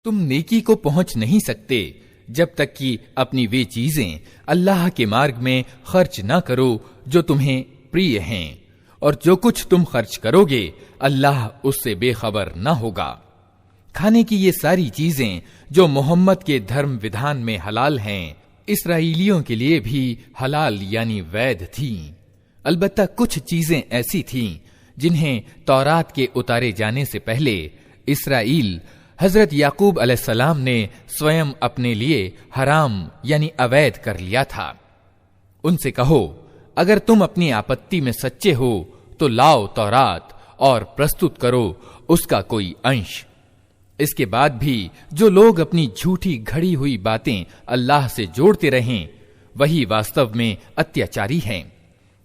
तुम नेकी को पहुंच नहीं सकते जब तक कि अपनी वे चीजें अल्लाह के मार्ग में खर्च न करो जो तुम्हें प्रिय हैं, और जो कुछ तुम खर्च करोगे अल्लाह उससे बेखबर न होगा। खाने की ये सारी चीजें जो मोहम्मद के धर्म विधान में हलाल हैं, इसराइलियों के लिए भी हलाल यानी वैध थीं। अलबत्ता कुछ चीजें ऐसी थीं जिन्हें तौरात के उतारे जाने से पहले इसराइल हजरत याकूब अलैहिस्सलाम ने स्वयं अपने लिए हराम यानी अवैध कर लिया था। उनसे कहो, अगर तुम अपनी आपत्ति में सच्चे हो तो लाओ तौरात और प्रस्तुत करो उसका कोई अंश। इसके बाद भी जो लोग अपनी झूठी घड़ी हुई बातें अल्लाह से जोड़ते रहें, वही वास्तव में अत्याचारी हैं।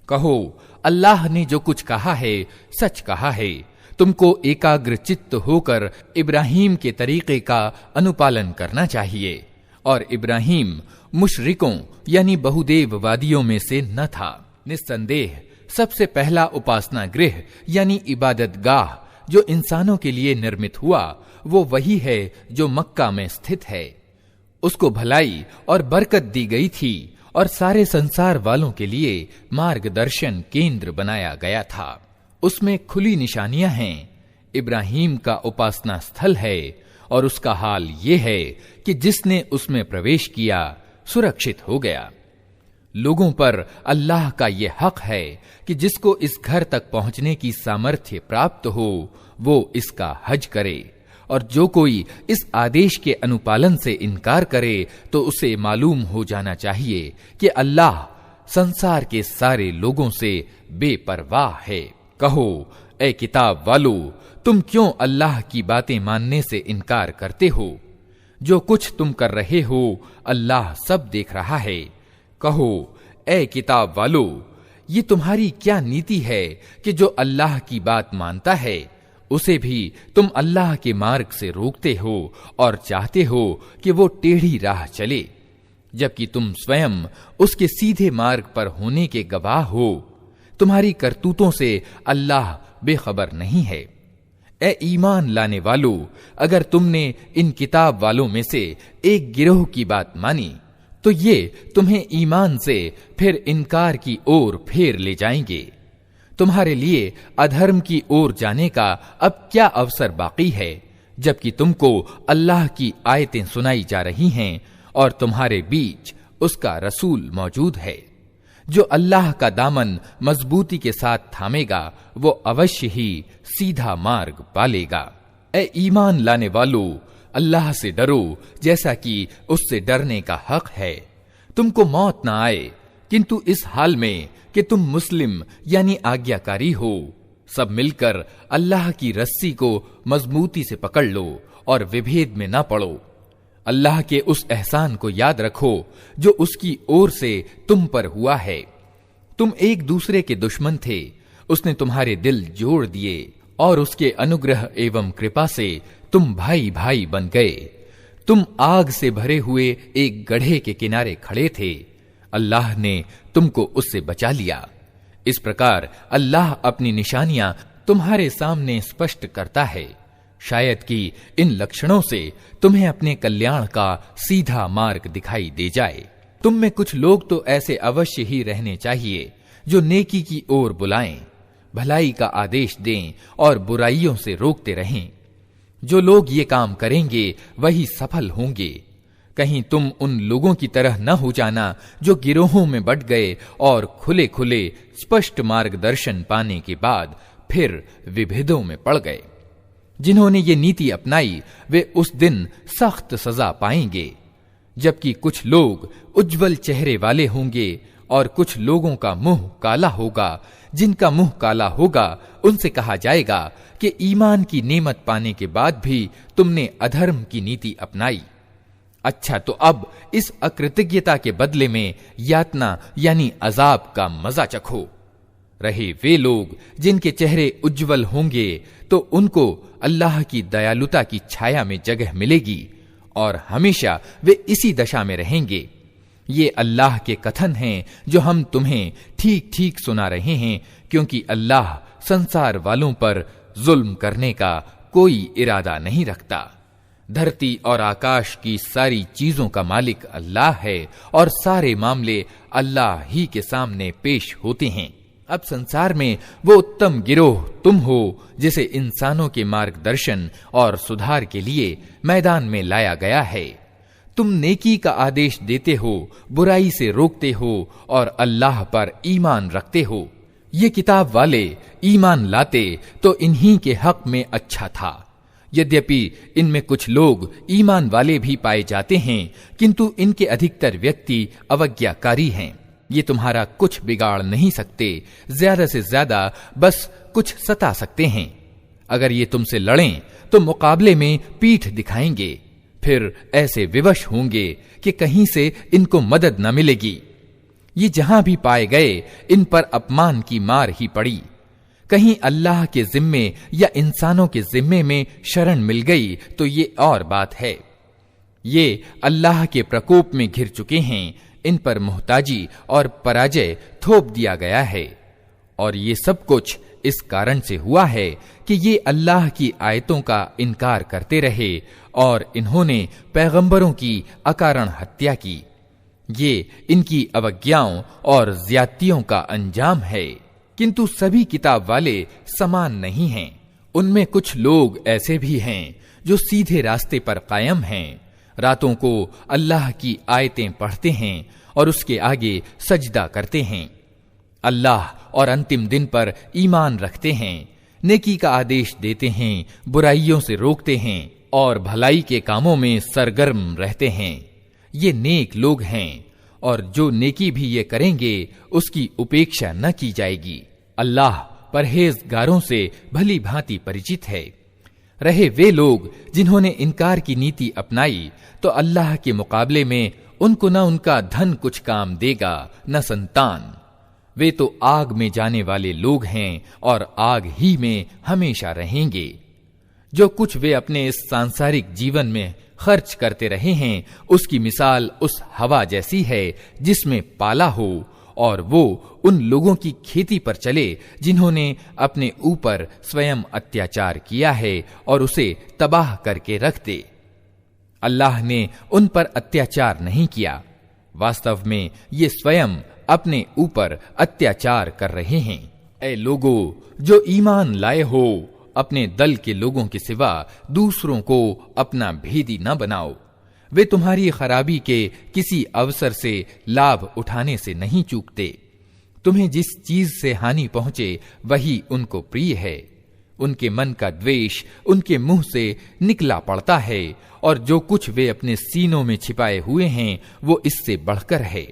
कहो, अल्लाह ने जो कुछ कहा है सच कहा है। तुमको एकाग्र चित्त होकर इब्राहीम के तरीके का अनुपालन करना चाहिए, और इब्राहीम मुशरिकों यानी बहुदेववादियों में से न था। निस्संदेह सबसे पहला उपासना गृह यानी इबादत गाह जो इंसानों के लिए निर्मित हुआ, वो वही है जो मक्का में स्थित है। उसको भलाई और बरकत दी गई थी और सारे संसार वालों के लिए मार्गदर्शन केंद्र बनाया गया था। उसमें खुली निशानियां हैं। इब्राहीम का उपासना स्थल है और उसका हाल ये है कि जिसने उसमें प्रवेश किया सुरक्षित हो गया। लोगों पर अल्लाह का ये हक है कि जिसको इस घर तक पहुंचने की सामर्थ्य प्राप्त हो वो इसका हज करे, और जो कोई इस आदेश के अनुपालन से इनकार करे तो उसे मालूम हो जाना चाहिए कि अल्लाह संसार के सारे लोगों से बेपरवाह है। कहो, ए किताब वालो, तुम क्यों अल्लाह की बातें मानने से इनकार करते हो? जो कुछ तुम कर रहे हो अल्लाह सब देख रहा है। कहो, ए किताब वालो, ये तुम्हारी क्या नीति है कि जो अल्लाह की बात मानता है उसे भी तुम अल्लाह के मार्ग से रोकते हो और चाहते हो कि वो टेढ़ी राह चले, जबकि तुम स्वयं उसके सीधे मार्ग पर होने के गवाह हो। तुम्हारी करतूतों से अल्लाह बेखबर नहीं है। ए ईमान लाने वालों, अगर तुमने इन किताब वालों में से एक गिरोह की बात मानी तो ये तुम्हें ईमान से फिर इनकार की ओर फेर ले जाएंगे। तुम्हारे लिए अधर्म की ओर जाने का अब क्या अवसर बाकी है, जबकि तुमको अल्लाह की आयतें सुनाई जा रही हैं और तुम्हारे बीच उसका रसूल मौजूद है। जो अल्लाह का दामन मजबूती के साथ थामेगा वो अवश्य ही सीधा मार्ग पालेगा। ए ईमान लाने वालों, अल्लाह से डरो जैसा कि उससे डरने का हक है। तुमको मौत ना आए किंतु इस हाल में कि तुम मुस्लिम यानी आज्ञाकारी हो। सब मिलकर अल्लाह की रस्सी को मजबूती से पकड़ लो और विभेद में ना पड़ो। अल्लाह के उस एहसान को याद रखो जो उसकी ओर से तुम पर हुआ है। तुम एक दूसरे के दुश्मन थे, उसने तुम्हारे दिल जोड़ दिए और उसके अनुग्रह एवं कृपा से तुम भाई भाई बन गए। तुम आग से भरे हुए एक गड्ढे के किनारे खड़े थे, अल्लाह ने तुमको उससे बचा लिया। इस प्रकार अल्लाह अपनी निशानियां तुम्हारे सामने स्पष्ट करता है, शायद कि इन लक्षणों से तुम्हें अपने कल्याण का सीधा मार्ग दिखाई दे जाए। तुम में कुछ लोग तो ऐसे अवश्य ही रहने चाहिए जो नेकी की ओर बुलाएं, भलाई का आदेश दें और बुराइयों से रोकते रहें। जो लोग ये काम करेंगे वही सफल होंगे। कहीं तुम उन लोगों की तरह न हो जाना जो गिरोहों में बंट गए और खुले खुले स्पष्ट मार्गदर्शन पाने के बाद फिर विभेदों में पड़ गए। जिन्होंने ये नीति अपनाई वे उस दिन सख्त सजा पाएंगे, जबकि कुछ लोग उज्जवल चेहरे वाले होंगे और कुछ लोगों का मुंह काला होगा। जिनका मुंह काला होगा उनसे कहा जाएगा कि ईमान की नेमत पाने के बाद भी तुमने अधर्म की नीति अपनाई। अच्छा, तो अब इस अकृतज्ञता के बदले में यातना यानी अजाब का मजा चखो। रहे वे लोग जिनके चेहरे उज्जवल होंगे तो उनको अल्लाह की दयालुता की छाया में जगह मिलेगी और हमेशा वे इसी दशा में रहेंगे। ये अल्लाह के कथन हैं जो हम तुम्हें ठीक ठीक सुना रहे हैं, क्योंकि अल्लाह संसार वालों पर जुल्म करने का कोई इरादा नहीं रखता। धरती और आकाश की सारी चीजों का मालिक अल्लाह है और सारे मामले अल्लाह ही के सामने पेश होते हैं। अब संसार में वो उत्तम गिरोह तुम हो जिसे इंसानों के मार्गदर्शन और सुधार के लिए मैदान में लाया गया है। तुम नेकी का आदेश देते हो, बुराई से रोकते हो और अल्लाह पर ईमान रखते हो। ये किताब वाले ईमान लाते तो इन्हीं के हक में अच्छा था। यद्यपि इनमें कुछ लोग ईमान वाले भी पाए जाते हैं, किंतु इनके अधिकतर व्यक्ति अवज्ञाकारी हैं। ये तुम्हारा कुछ बिगाड़ नहीं सकते, ज्यादा से ज्यादा बस कुछ सता सकते हैं। अगर ये तुमसे लड़ें तो मुकाबले में पीठ दिखाएंगे, फिर ऐसे विवश होंगे कि कहीं से इनको मदद न मिलेगी। ये जहां भी पाए गए इन पर अपमान की मार ही पड़ी। कहीं अल्लाह के जिम्मे या इंसानों के जिम्मे में शरण मिल गई तो ये और बात है। ये अल्लाह के प्रकोप में घिर चुके हैं, इन पर मुहताजी और पराजय थोप दिया गया है। और ये सब कुछ इस कारण से हुआ है कि ये अल्लाह की आयतों का इनकार करते रहे और इन्होंने पैगंबरों की अकारण हत्या की। ये इनकी अवज्ञाओं और ज्यादतियों का अंजाम है। किंतु सभी किताब वाले समान नहीं हैं। उनमें कुछ लोग ऐसे भी हैं जो सीधे रास्ते पर कायम हैं, रातों को अल्लाह की आयतें पढ़ते हैं और उसके आगे सजदा करते हैं, अल्लाह और अंतिम दिन पर ईमान रखते हैं, नेकी का आदेश देते हैं, बुराइयों से रोकते हैं और भलाई के कामों में सरगर्म रहते हैं। ये नेक लोग हैं और जो नेकी भी ये करेंगे उसकी उपेक्षा न की जाएगी। अल्लाह परहेजगारों से भली भांति परिचित है। रहे वे लोग जिन्होंने इनकार की नीति अपनाई तो अल्लाह के मुकाबले में उनको न उनका धन कुछ काम देगा न संतान। वे तो आग में जाने वाले लोग हैं और आग ही में हमेशा रहेंगे। जो कुछ वे अपने इस सांसारिक जीवन में खर्च करते रहे हैं उसकी मिसाल उस हवा जैसी है जिसमें पाला हो और वो उन लोगों की खेती पर चले जिन्होंने अपने ऊपर स्वयं अत्याचार किया है और उसे तबाह करके रख दे। अल्लाह ने उन पर अत्याचार नहीं किया, वास्तव में ये स्वयं अपने ऊपर अत्याचार कर रहे हैं। ऐ लोगों जो ईमान लाए हो, अपने दल के लोगों के सिवा दूसरों को अपना भेदी न बनाओ। वे तुम्हारी खराबी के किसी अवसर से लाभ उठाने से नहीं चूकते। तुम्हें जिस चीज से हानि पहुंचे वही उनको प्रिय है। उनके मन का द्वेष उनके मुंह से निकला पड़ता है और जो कुछ वे अपने सीनों में छिपाए हुए हैं वो इससे बढ़कर है।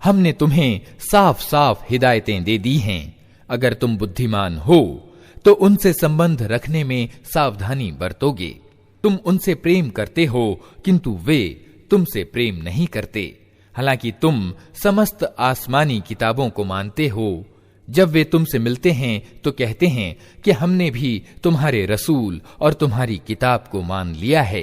हमने तुम्हें साफ साफ हिदायतें दे दी हैं। अगर तुम बुद्धिमान हो तो उनसे संबंध रखने में सावधानी बरतोगे। तुम उनसे प्रेम करते हो किंतु वे तुमसे प्रेम नहीं करते, हालांकि तुम समस्त आसमानी किताबों को मानते हो। जब वे तुमसे मिलते हैं तो कहते हैं कि हमने भी तुम्हारे रसूल और तुम्हारी किताब को मान लिया है,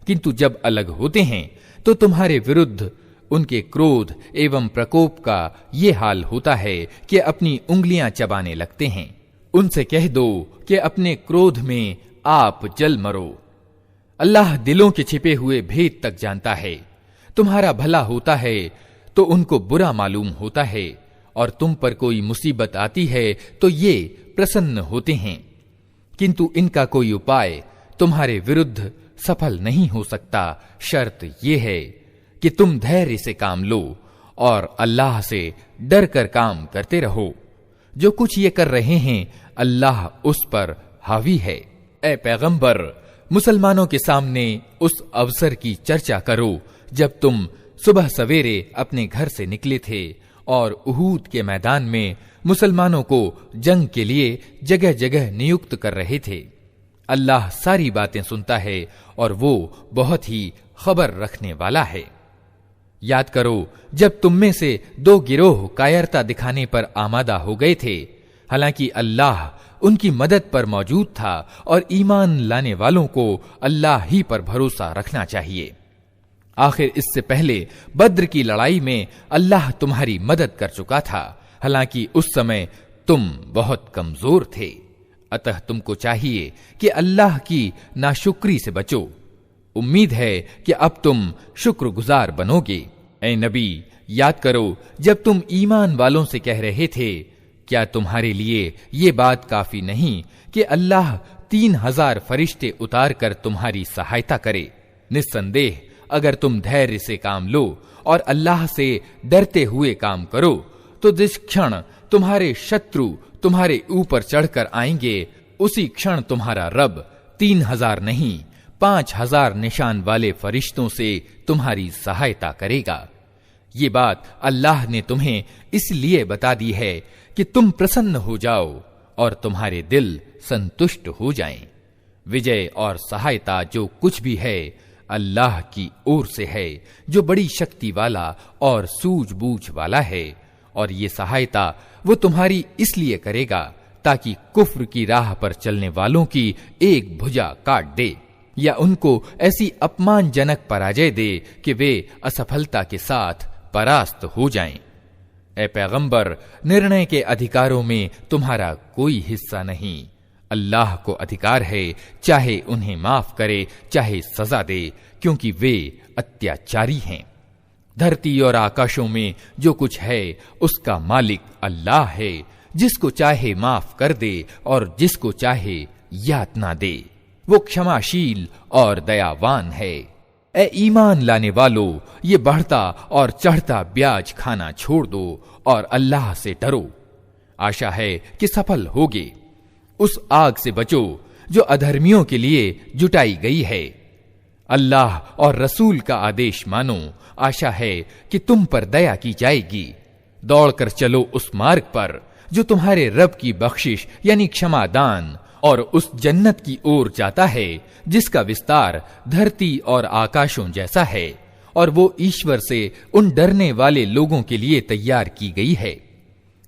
किंतु जब अलग होते हैं तो तुम्हारे विरुद्ध उनके क्रोध एवं प्रकोप का ये हाल होता है कि अपनी उंगलियां चबाने लगते हैं। उनसे कह दो कि अपने क्रोध में आप जल मरो। अल्लाह दिलों के छिपे हुए भेद तक जानता है। तुम्हारा भला होता है तो उनको बुरा मालूम होता है और तुम पर कोई मुसीबत आती है तो ये प्रसन्न होते हैं, किंतु इनका कोई उपाय तुम्हारे विरुद्ध सफल नहीं हो सकता। शर्त यह है कि तुम धैर्य से काम लो और अल्लाह से डर कर काम करते रहो। जो कुछ ये कर रहे हैं अल्लाह उस पर हावी है। ऐ पैगंबर, मुसलमानों के सामने उस अवसर की चर्चा करो जब तुम सुबह सवेरे अपने घर से निकले थे और उहूद के मैदान में मुसलमानों को जंग के लिए जगह जगह नियुक्त कर रहे थे। अल्लाह सारी बातें सुनता है और वो बहुत ही खबर रखने वाला है। याद करो जब तुम में से दो गिरोह कायरता दिखाने पर आमादा हो गए थे, हालांकि अल्लाह उनकी मदद पर मौजूद था और ईमान लाने वालों को अल्लाह ही पर भरोसा रखना चाहिए। आखिर इससे पहले बद्र की लड़ाई में अल्लाह तुम्हारी मदद कर चुका था, हालांकि उस समय तुम बहुत कमजोर थे। अतः तुमको चाहिए कि अल्लाह की नाशुक्री से बचो। उम्मीद है कि अब तुम शुक्रगुजार बनोगे। ऐ नबी, याद करो जब तुम ईमान वालों से कह रहे थे, क्या तुम्हारे लिए ये बात काफी नहीं कि अल्लाह 3000 फरिश्ते उतार कर तुम्हारी सहायता करे। निस्संदेह अगर तुम धैर्य से काम लो और अल्लाह से डरते हुए काम करो तो जिस क्षण तुम्हारे शत्रु तुम्हारे ऊपर चढ़कर आएंगे उसी क्षण तुम्हारा रब 3000 नहीं 5000 निशान वाले फरिश्तों से तुम्हारी सहायता करेगा। ये बात अल्लाह ने तुम्हें इसलिए बता दी है कि तुम प्रसन्न हो जाओ और तुम्हारे दिल संतुष्ट हो जाएं। विजय और सहायता जो कुछ भी है अल्लाह की ओर से है, जो बड़ी शक्ति वाला और सूझबूझ वाला है। और ये सहायता वो तुम्हारी इसलिए करेगा ताकि कुफ्र की राह पर चलने वालों की एक भुजा काट दे या उनको ऐसी अपमानजनक पराजय दे कि वे असफलता के साथ परास्त हो जाएं। ऐ पैगंबर, निर्णय के अधिकारों में तुम्हारा कोई हिस्सा नहीं। अल्लाह को अधिकार है चाहे उन्हें माफ करे चाहे सजा दे, क्योंकि वे अत्याचारी हैं। धरती और आकाशों में जो कुछ है उसका मालिक अल्लाह है, जिसको चाहे माफ कर दे और जिसको चाहे यातना दे। वो क्षमाशील और दयावान है। ए ईमान लाने वालों, ये बढ़ता और चढ़ता ब्याज खाना छोड़ दो और अल्लाह से डरो। आशा है कि सफल होगे। उस आग से बचो जो अधर्मियों के लिए जुटाई गई है। अल्लाह और रसूल का आदेश मानो। आशा है कि तुम पर दया की जाएगी। दौड़कर चलो उस मार्ग पर जो तुम्हारे रब की बख्शिश यानी क्षमादान और उस जन्नत की ओर जाता है जिसका विस्तार धरती और आकाशों जैसा है, और वो ईश्वर से उन डरने वाले लोगों के लिए तैयार की गई है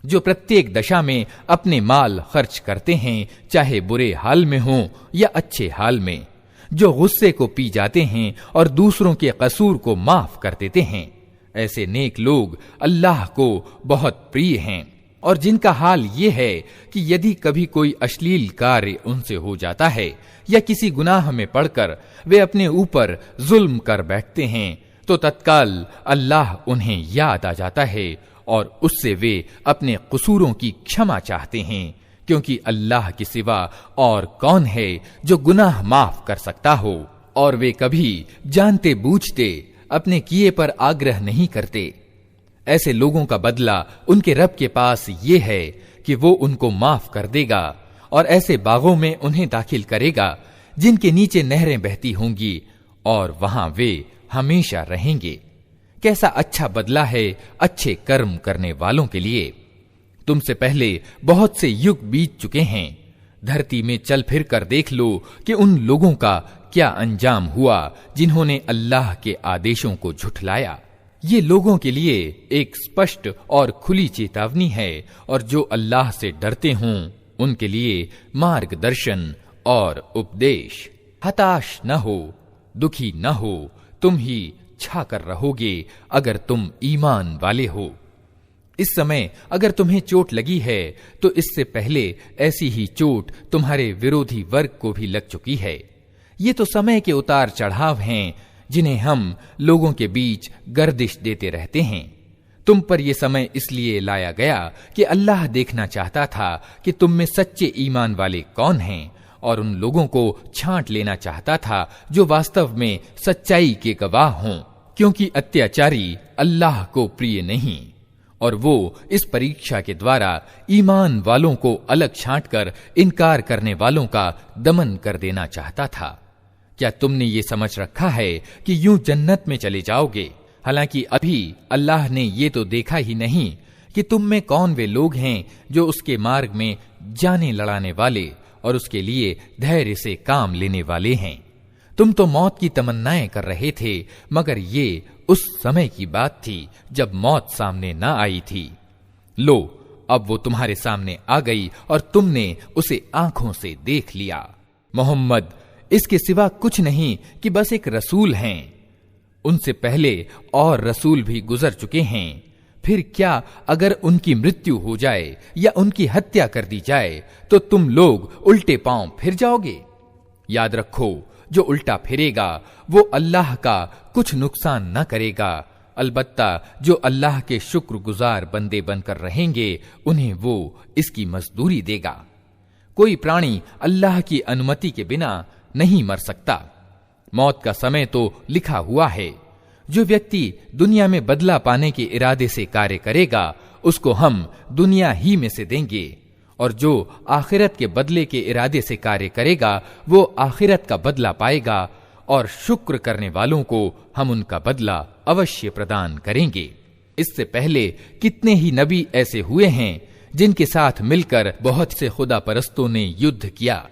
जो प्रत्येक दशा में अपने माल खर्च करते हैं, चाहे बुरे हाल में हो या अच्छे हाल में, जो गुस्से को पी जाते हैं और दूसरों के कसूर को माफ कर देते हैं। ऐसे नेक लोग अल्लाह को बहुत प्रिय हैं और जिनका हाल ये है कि यदि कभी कोई अश्लील कार्य उनसे हो जाता है या किसी गुनाह में पड़कर वे अपने ऊपर जुल्म कर बैठते हैं तो तत्काल अल्लाह उन्हें याद आ जाता है और उससे वे अपने कसूरों की क्षमा चाहते हैं, क्योंकि अल्लाह के सिवा और कौन है जो गुनाह माफ कर सकता हो। और वे कभी जानते बूझते अपने किए पर आग्रह नहीं करते। ऐसे लोगों का बदला उनके रब के पास ये है कि वो उनको माफ कर देगा और ऐसे बागों में उन्हें दाखिल करेगा जिनके नीचे नहरें बहती होंगी और वहां वे हमेशा रहेंगे। कैसा अच्छा बदला है अच्छे कर्म करने वालों के लिए। तुमसे पहले बहुत से युग बीत चुके हैं। धरती में चल फिर कर देख लो कि उन लोगों का क्या अंजाम हुआ जिन्होंने अल्लाह के आदेशों को झुठलाया। ये लोगों के लिए एक स्पष्ट और खुली चेतावनी है, और जो अल्लाह से डरते हों उनके लिए मार्गदर्शन और उपदेश। हताश न हो, दुखी न हो, तुम ही छा कर रहोगे अगर तुम ईमान वाले हो। इस समय अगर तुम्हें चोट लगी है तो इससे पहले ऐसी ही चोट तुम्हारे विरोधी वर्ग को भी लग चुकी है। ये तो समय के उतार चढ़ाव हैं जिन्हें हम लोगों के बीच गर्दिश देते रहते हैं। तुम पर यह समय इसलिए लाया गया कि अल्लाह देखना चाहता था कि तुम में सच्चे ईमान वाले कौन हैं, और उन लोगों को छांट लेना चाहता था जो वास्तव में सच्चाई के गवाह हों, क्योंकि अत्याचारी अल्लाह को प्रिय नहीं, और वो इस परीक्षा के द्वारा ईमान वालों को अलग छांटकर इनकार करने वालों का दमन कर देना चाहता था। क्या तुमने ये समझ रखा है कि यूं जन्नत में चले जाओगे, हालांकि अभी अल्लाह ने ये तो देखा ही नहीं कि तुम में कौन वे लोग हैं जो उसके मार्ग में जाने लड़ाने वाले और उसके लिए धैर्य से काम लेने वाले हैं। तुम तो मौत की तमन्नाएं कर रहे थे, मगर ये उस समय की बात थी जब मौत सामने न आई थी। लो, अब वो तुम्हारे सामने आ गई और तुमने उसे आंखों से देख लिया। मोहम्मद इसके सिवा कुछ नहीं कि बस एक रसूल हैं। उनसे पहले और रसूल भी गुजर चुके हैं। फिर क्या अगर उनकी मृत्यु हो जाए या उनकी हत्या कर दी जाए तो तुम लोग उल्टे पांव फिर जाओगे? याद रखो, जो उल्टा फिरेगा वो अल्लाह का कुछ नुकसान न करेगा। अलबत्ता जो अल्लाह के शुक्रगुजार बंदे बनकर रहेंगे उन्हें वो इसकी मजदूरी देगा। कोई प्राणी अल्लाह की अनुमति के बिना नहीं मर सकता। मौत का समय तो लिखा हुआ है। जो व्यक्ति दुनिया में बदला पाने के इरादे से कार्य करेगा उसको हम दुनिया ही में से देंगे, और जो आखिरत के बदले के इरादे से कार्य करेगा वो आखिरत का बदला पाएगा, और शुक्र करने वालों को हम उनका बदला अवश्य प्रदान करेंगे। इससे पहले कितने ही नबी ऐसे हुए हैं जिनके साथ मिलकर बहुत से खुदा परस्तों ने युद्ध किया।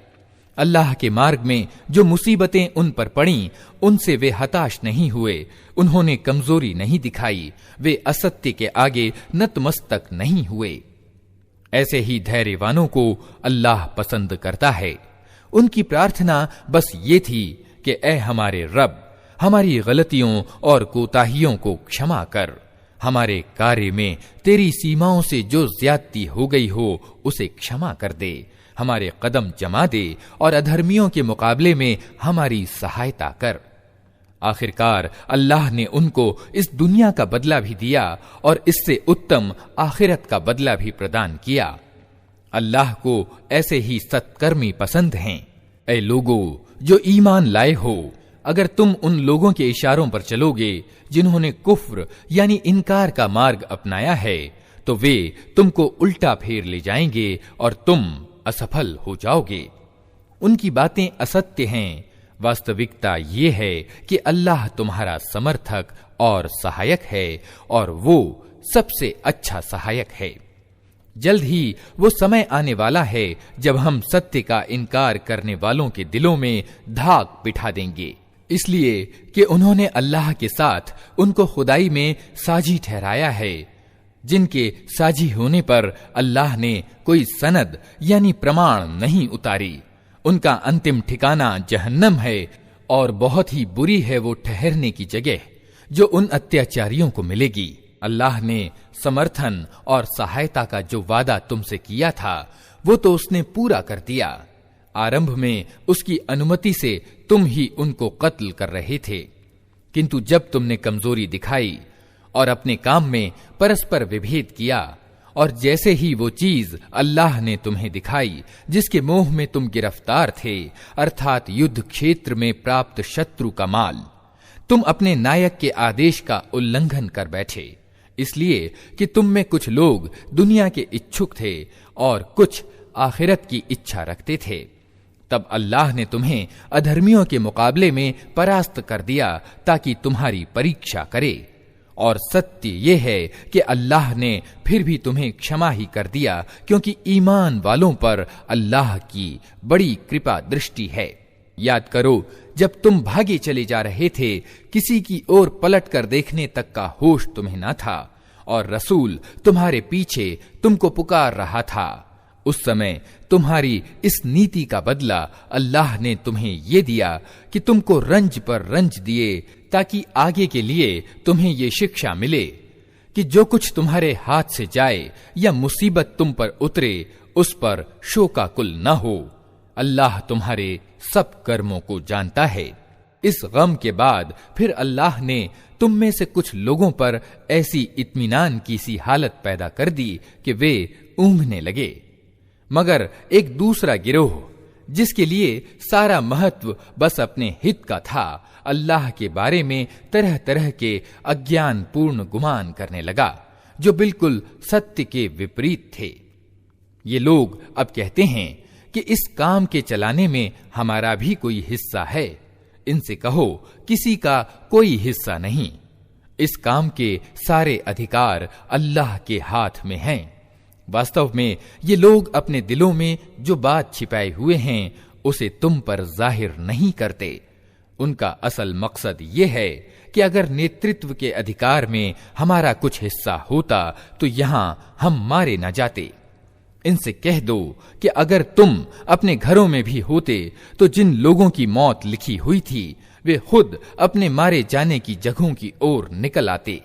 अल्लाह के मार्ग में जो मुसीबतें उन पर पड़ीं उनसे वे हताश नहीं हुए, उन्होंने कमजोरी नहीं दिखाई, वे असत्य के आगे नतमस्तक नहीं हुए। ऐसे ही धैर्यवानों को अल्लाह पसंद करता है। उनकी प्रार्थना बस ये थी कि ऐ हमारे रब, हमारी गलतियों और कोताहियों को क्षमा कर, हमारे कार्य में तेरी सीमाओं से जो ज्यादती हो गई हो उसे क्षमा कर दे, हमारे कदम जमा दे और अधर्मियों के मुकाबले में हमारी सहायता कर। आखिरकार अल्लाह ने उनको इस दुनिया का बदला भी दिया और इससे उत्तम आखिरत का बदला भी प्रदान किया। अल्लाह को ऐसे ही सत्कर्मी पसंद हैं। ऐ लोगों जो ईमान लाए हो, अगर तुम उन लोगों के इशारों पर चलोगे जिन्होंने कुफ्र यानी इनकार का मार्ग अपनाया है तो वे तुमको उल्टा फेर ले जाएंगे और तुम असफल हो जाओगे। उनकी बातें असत्य हैं। वास्तविकता ये है कि अल्लाह तुम्हारा समर्थक और सहायक है और वो सबसे अच्छा सहायक है। जल्द ही वो समय आने वाला है जब हम सत्य का इनकार करने वालों के दिलों में धाक बिठा देंगे, इसलिए कि उन्होंने अल्लाह के साथ उनको खुदाई में साझी ठहराया है, जिनके साझी होने पर अल्लाह ने कोई सनद यानी प्रमाण नहीं उतारी। उनका अंतिम ठिकाना जहन्नम है और बहुत ही बुरी है वो ठहरने की जगह जो उन अत्याचारियों को मिलेगी। अल्लाह ने समर्थन और सहायता का जो वादा तुमसे किया था वो तो उसने पूरा कर दिया। आरंभ में उसकी अनुमति से तुम ही उनको कत्ल कर रहे थे, किंतु जब तुमने कमजोरी दिखाई और अपने काम में परस्पर विभेद किया और जैसे ही वो चीज अल्लाह ने तुम्हें दिखाई जिसके मोह में तुम गिरफ्तार थे, अर्थात युद्ध क्षेत्र में प्राप्त शत्रु का माल, तुम अपने नायक के आदेश का उल्लंघन कर बैठे, इसलिए कि तुम में कुछ लोग दुनिया के इच्छुक थे और कुछ आखिरत की इच्छा रखते थे। तब अल्लाह ने तुम्हें अधर्मियों के मुकाबले में परास्त कर दिया ताकि तुम्हारी परीक्षा करे। और सत्य ये है कि अल्लाह ने फिर भी तुम्हें क्षमा ही कर दिया, क्योंकि ईमान वालों पर अल्लाह की बड़ी कृपा दृष्टि है। याद करो जब तुम भागे चले जा रहे थे, किसी की ओर पलट कर देखने तक का होश तुम्हें न था और रसूल तुम्हारे पीछे तुमको पुकार रहा था। उस समय तुम्हारी इस नीति का बदला अल्लाह ने तुम्हें ये दिया कि तुमको रंज पर रंज दिए, ताकि आगे के लिए तुम्हें ये शिक्षा मिले कि जो कुछ तुम्हारे हाथ से जाए या मुसीबत तुम पर उतरे उस पर शोकाकुल न हो। अल्लाह तुम्हारे सब कर्मों को जानता है। इस गम के बाद फिर अल्लाह ने तुम में से कुछ लोगों पर ऐसी इत्मीनान की सी हालत पैदा कर दी कि वे ऊँघने लगे, मगर एक दूसरा गिरोह जिसके लिए सारा महत्व बस अपने हित का था, अल्लाह के बारे में तरह तरह के अज्ञान पूर्ण गुमान करने लगा जो बिल्कुल सत्य के विपरीत थे। ये लोग अब कहते हैं कि इस काम के चलाने में हमारा भी कोई हिस्सा है। इनसे कहो किसी का कोई हिस्सा नहीं, इस काम के सारे अधिकार अल्लाह के हाथ में हैं। वास्तव में ये लोग अपने दिलों में जो बात छिपाए हुए हैं उसे तुम पर जाहिर नहीं करते। उनका असल मकसद ये है कि अगर नेतृत्व के अधिकार में हमारा कुछ हिस्सा होता तो यहां हम मारे न जाते। इनसे कह दो कि अगर तुम अपने घरों में भी होते तो जिन लोगों की मौत लिखी हुई थी वे खुद अपने मारे जाने की जगहों की ओर निकल आते।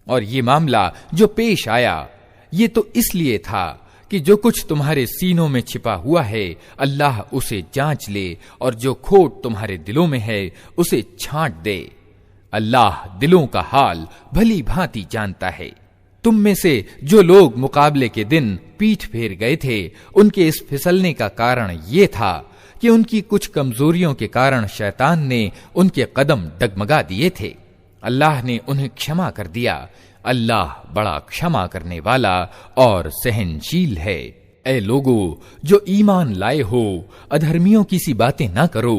और ये मामला जो पेश आया ये तो इसलिए था कि जो कुछ तुम्हारे सीनों में छिपा हुआ है अल्लाह उसे जांच ले और जो खोट तुम्हारे दिलों में है उसे छांट दे। अल्लाह दिलों का हाल भली भांति जानता है। तुम में से जो लोग मुकाबले के दिन पीठ फेर गए थे, उनके इस फिसलने का कारण ये था कि उनकी कुछ कमजोरियों के कारण शैतान ने उनके कदम डगमगा दिए थे। अल्लाह ने उन्हें क्षमा कर दिया। अल्लाह बड़ा क्षमा करने वाला और सहनशील है। ऐ लोगो जो ईमान लाए हो, अधर्मियों की सी बातें ना करो।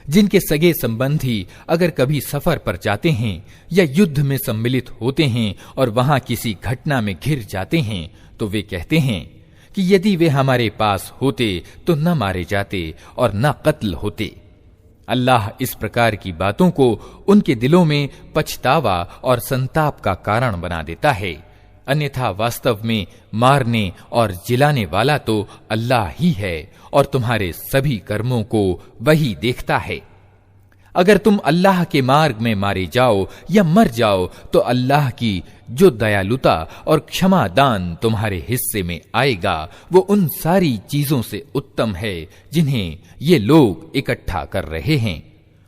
जिनके सगे संबंधी अगर कभी सफर पर जाते हैं या युद्ध में सम्मिलित होते हैं और वहां किसी घटना में घिर जाते हैं तो वे कहते हैं कि यदि वे हमारे पास होते तो न मारे जाते और न कत्ल होते। अल्लाह इस प्रकार की बातों को उनके दिलों में पछतावा और संताप का कारण बना देता है। अन्यथा वास्तव में मारने और जिलाने वाला तो अल्लाह ही है और तुम्हारे सभी कर्मों को वही देखता है। अगर तुम अल्लाह के मार्ग में मारे जाओ या मर जाओ तो अल्लाह की जो दयालुता और क्षमा दान तुम्हारे हिस्से में आएगा वो उन सारी चीजों से उत्तम है जिन्हें ये लोग इकट्ठा कर रहे हैं।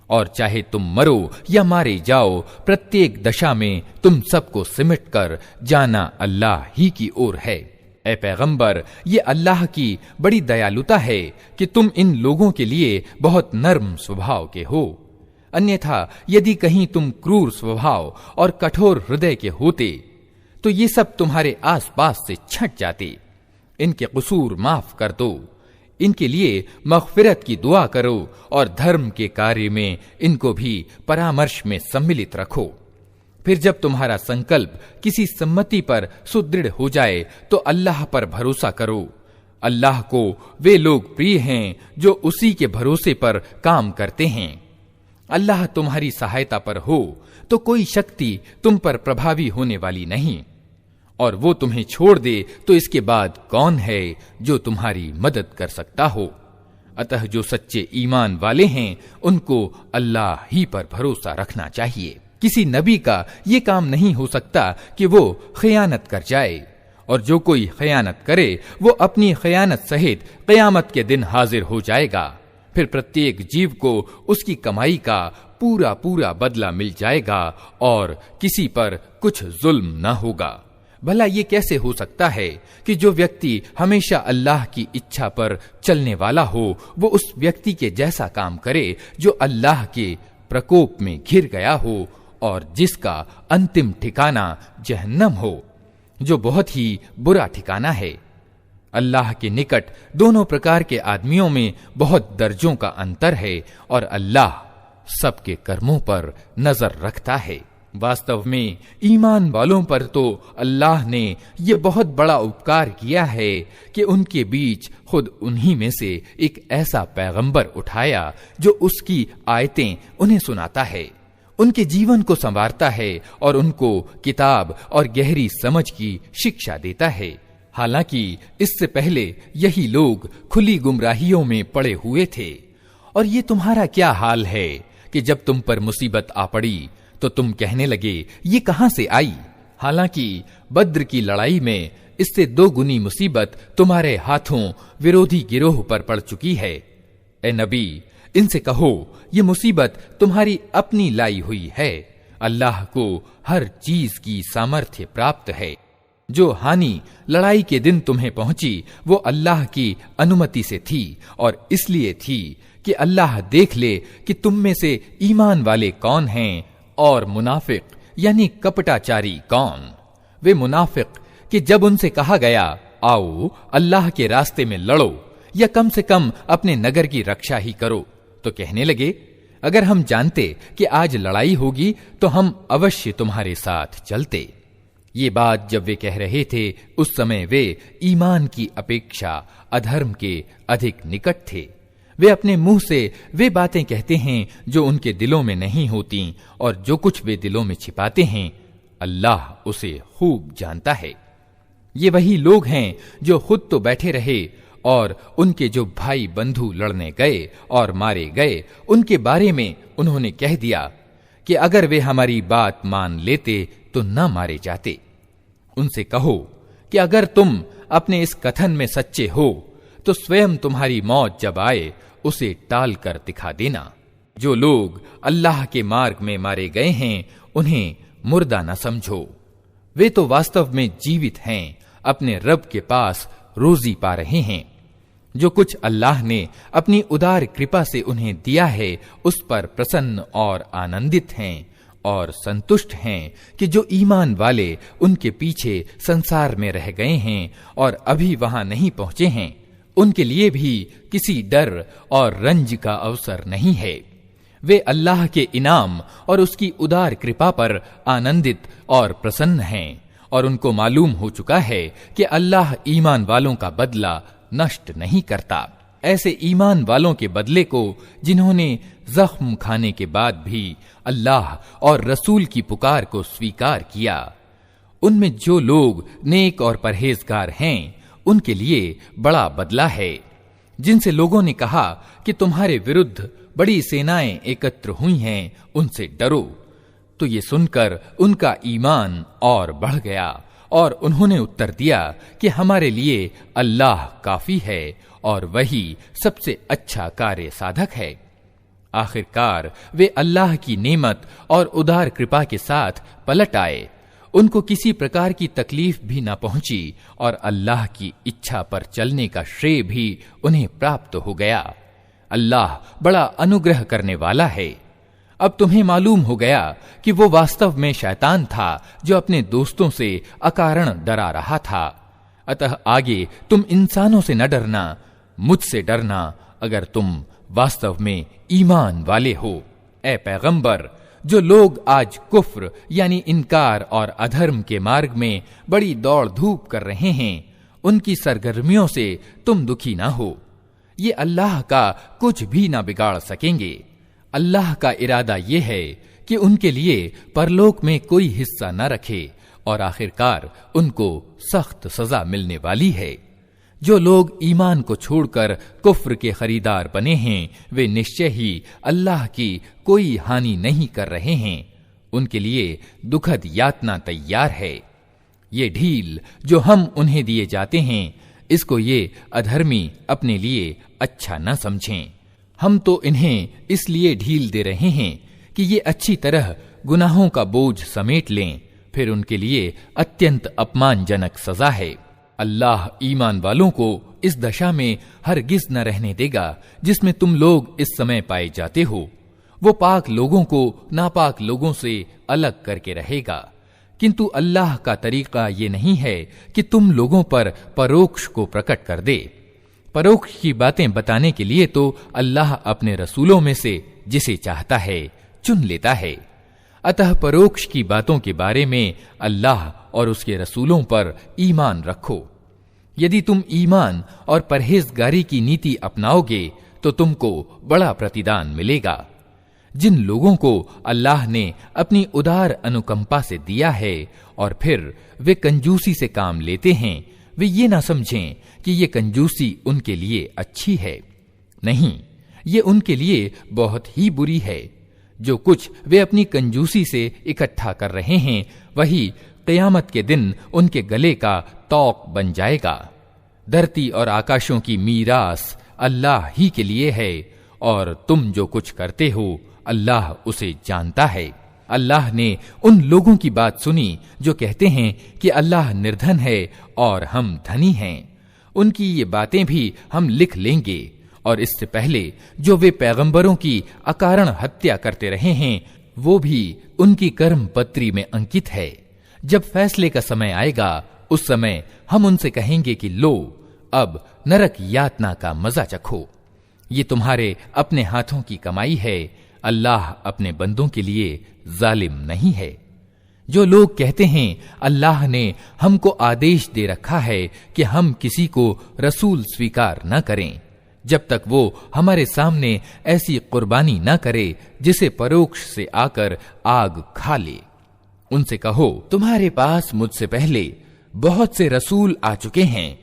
और चाहे तुम मरो या मारे जाओ, प्रत्येक दशा में तुम सबको सिमट कर जाना अल्लाह ही की ओर है। ऐ पैगंबर, ये अल्लाह की बड़ी दयालुता है कि तुम इन लोगों के लिए बहुत नर्म स्वभाव के हो। अन्यथा यदि कहीं तुम क्रूर स्वभाव और कठोर हृदय के होते तो ये सब तुम्हारे आसपास से छंट जाते। इनके कसूर माफ कर दो, इनके लिए मग़फ़िरत की दुआ करो और धर्म के कार्य में इनको भी परामर्श में सम्मिलित रखो। फिर जब तुम्हारा संकल्प किसी सम्मति पर सुदृढ़ हो जाए तो अल्लाह पर भरोसा करो। अल्लाह को वे लोग प्रिय हैं जो उसी के भरोसे पर काम करते हैं। अल्लाह तुम्हारी सहायता पर हो तो कोई शक्ति तुम पर प्रभावी होने वाली नहीं, और वो तुम्हें छोड़ दे तो इसके बाद कौन है जो तुम्हारी मदद कर सकता हो। अतः जो सच्चे ईमान वाले हैं उनको अल्लाह ही पर भरोसा रखना चाहिए। किसी नबी का ये काम नहीं हो सकता कि वो खयानत कर जाए, और जो कोई खयानत करे वो अपनी खयानत सहित क़यामत के दिन हाजिर हो जाएगा। फिर प्रत्येक जीव को उसकी कमाई का पूरा पूरा बदला मिल जाएगा और किसी पर कुछ जुल्म न होगा। भला ये कैसे हो सकता है कि जो व्यक्ति हमेशा अल्लाह की इच्छा पर चलने वाला हो वो उस व्यक्ति के जैसा काम करे जो अल्लाह के प्रकोप में घिर गया हो और जिसका अंतिम ठिकाना जहन्नम हो, जो बहुत ही बुरा ठिकाना है। अल्लाह के निकट दोनों प्रकार के आदमियों में बहुत दर्जों का अंतर है और अल्लाह सबके कर्मों पर नजर रखता है। वास्तव में ईमान वालों पर तो अल्लाह ने ये बहुत बड़ा उपकार किया है कि उनके बीच खुद उन्हीं में से एक ऐसा पैगंबर उठाया जो उसकी आयतें उन्हें सुनाता है, उनके जीवन को संवारता है और उनको किताब और गहरी समझ की शिक्षा देता है। हालांकि इससे पहले यही लोग खुली गुमराहियों में पड़े हुए थे। और ये तुम्हारा क्या हाल है कि जब तुम पर मुसीबत आ पड़ी तो तुम कहने लगे ये कहां से आई, हालांकि बद्र की लड़ाई में इससे 2 गुनी मुसीबत तुम्हारे हाथों विरोधी गिरोह पर पड़ चुकी है। ए नबी, इनसे कहो ये मुसीबत तुम्हारी अपनी लाई हुई है। अल्लाह को हर चीज की सामर्थ्य प्राप्त है। जो हानि लड़ाई के दिन तुम्हें पहुंची वो अल्लाह की अनुमति से थी और इसलिए थी कि अल्लाह देख ले कि तुम में से ईमान वाले कौन हैं और मुनाफिक यानी कपटाचारी कौन। वे मुनाफिक कि जब उनसे कहा गया आओ अल्लाह के रास्ते में लड़ो या कम से कम अपने नगर की रक्षा ही करो, तो कहने लगे अगर हम जानते कि आज लड़ाई होगी तो हम अवश्य तुम्हारे साथ चलते। ये बात जब वे कह रहे थे उस समय वे ईमान की अपेक्षा अधर्म के अधिक निकट थे। वे अपने मुंह से वे बातें कहते हैं जो उनके दिलों में नहीं होती, और जो कुछ वे दिलों में छिपाते हैं अल्लाह उसे खूब जानता है। ये वही लोग हैं जो खुद तो बैठे रहे और उनके जो भाई बंधु लड़ने गए और मारे गए उनके बारे में उन्होंने कह दिया कि अगर वे हमारी बात मान लेते तो न मारे जाते। उनसे कहो कि अगर तुम अपने इस कथन में सच्चे हो तो स्वयं तुम्हारी मौत जब आए उसे टाल कर दिखा देना। जो लोग अल्लाह के मार्ग में मारे गए हैं उन्हें मुर्दा न समझो, वे तो वास्तव में जीवित हैं, अपने रब के पास रोजी पा रहे हैं। जो कुछ अल्लाह ने अपनी उदार कृपा से उन्हें दिया है उस पर प्रसन्न और आनंदित हैं और संतुष्ट हैं कि जो ईमान वाले उनके पीछे संसार में रह गए हैं और अभी वहां नहीं पहुंचे हैं, उनके लिए भी किसी डर और रंज का अवसर नहीं है। वे अल्लाह के इनाम और उसकी उदार कृपा पर आनंदित और प्रसन्न हैं और उनको मालूम हो चुका है कि अल्लाह ईमान वालों का बदला नष्ट नहीं करता। ऐसे ईमान वालों के बदले को जिन्होंने जख्म खाने के बाद भी अल्लाह और रसूल की पुकार को स्वीकार किया, उनमें जो लोग नेक और परहेजगार हैं उनके लिए बड़ा बदला है। जिनसे लोगों ने कहा कि तुम्हारे विरुद्ध बड़ी सेनाएं एकत्र हुई हैं, उनसे डरो, तो ये सुनकर उनका ईमान और बढ़ गया और उन्होंने उत्तर दिया कि हमारे लिए अल्लाह काफी है और वही सबसे अच्छा कार्य साधक है। आखिरकार वे अल्लाह की नेमत और उदार कृपा के साथ पलट आए, उनको किसी प्रकार की तकलीफ भी न पहुंची और अल्लाह की इच्छा पर चलने का श्रेय भी उन्हें प्राप्त हो गया। अल्लाह बड़ा अनुग्रह करने वाला है। अब तुम्हें मालूम हो गया कि वो वास्तव में शैतान था जो अपने दोस्तों से अकारण डरा रहा था। अतः आगे तुम इंसानों से न डरना, मुझसे डरना अगर तुम वास्तव में ईमान वाले हो। ए पैगंबर, जो लोग आज कुफ्र यानी इनकार और अधर्म के मार्ग में बड़ी दौड़ धूप कर रहे हैं, उनकी सरगर्मियों से तुम दुखी ना हो। ये अल्लाह का कुछ भी ना बिगाड़ सकेंगे। अल्लाह का इरादा ये है कि उनके लिए परलोक में कोई हिस्सा न रखे और आखिरकार उनको सख्त सजा मिलने वाली है। जो लोग ईमान को छोड़कर कुफ्र के खरीदार बने हैं, वे निश्चय ही अल्लाह की कोई हानि नहीं कर रहे हैं। उनके लिए दुखद यातना तैयार है। ये ढील जो हम उन्हें दिए जाते हैं, इसको ये अधर्मी अपने लिए अच्छा न समझें। हम तो इन्हें इसलिए ढील दे रहे हैं कि ये अच्छी तरह गुनाहों का बोझ समेट लें, फिर उनके लिए अत्यंत अपमानजनक सजा है। अल्लाह ईमान वालों को इस दशा में हरगिज न रहने देगा जिसमें तुम लोग इस समय पाए जाते हो। वो पाक लोगों को नापाक लोगों से अलग करके रहेगा, किंतु अल्लाह का तरीका ये नहीं है कि तुम लोगों पर परोक्ष को प्रकट कर दे। परोक्ष की बातें बताने के लिए तो अल्लाह अपने रसूलों में से जिसे चाहता है चुन लेता है। अतः परोक्ष की बातों के बारे में अल्लाह और उसके रसूलों पर ईमान रखो। यदि तुम ईमान और परहेजगारी की नीति अपनाओगे तो तुमको बड़ा प्रतिदान मिलेगा। जिन लोगों को अल्लाह ने अपनी उदार अनुकंपा से दिया है और फिर वे कंजूसी से काम लेते हैं, वे ये ना समझें कि ये कंजूसी उनके लिए अच्छी है। नहीं, ये उनके लिए बहुत ही बुरी है। जो कुछ वे अपनी कंजूसी से इकट्ठा कर रहे हैं, वही क़यामत के दिन उनके गले का तौक बन जाएगा। धरती और आकाशों की मीरास अल्लाह ही के लिए है और तुम जो कुछ करते हो अल्लाह उसे जानता है। अल्लाह ने उन लोगों की बात सुनी जो कहते हैं कि अल्लाह निर्धन है और हम धनी हैं। उनकी ये बातें भी हम लिख लेंगे और इससे पहले जो वे पैगंबरों की अकारण हत्या करते रहे हैं, वो भी उनकी कर्म पत्री में अंकित है। जब फैसले का समय आएगा, उस समय हम उनसे कहेंगे कि लो, अब नरक यातना का मजा चखो। ये तुम्हारे अपने हाथों की कमाई है। अल्लाह अपने बंदों के लिए जालिम नहीं है। जो लोग कहते हैं अल्लाह ने हमको आदेश दे रखा है कि हम किसी को रसूल स्वीकार न करें जब तक वो हमारे सामने ऐसी कुर्बानी न करे जिसे परोक्ष से आकर आग खा ले, उनसे कहो, तुम्हारे पास मुझसे पहले बहुत से रसूल आ चुके हैं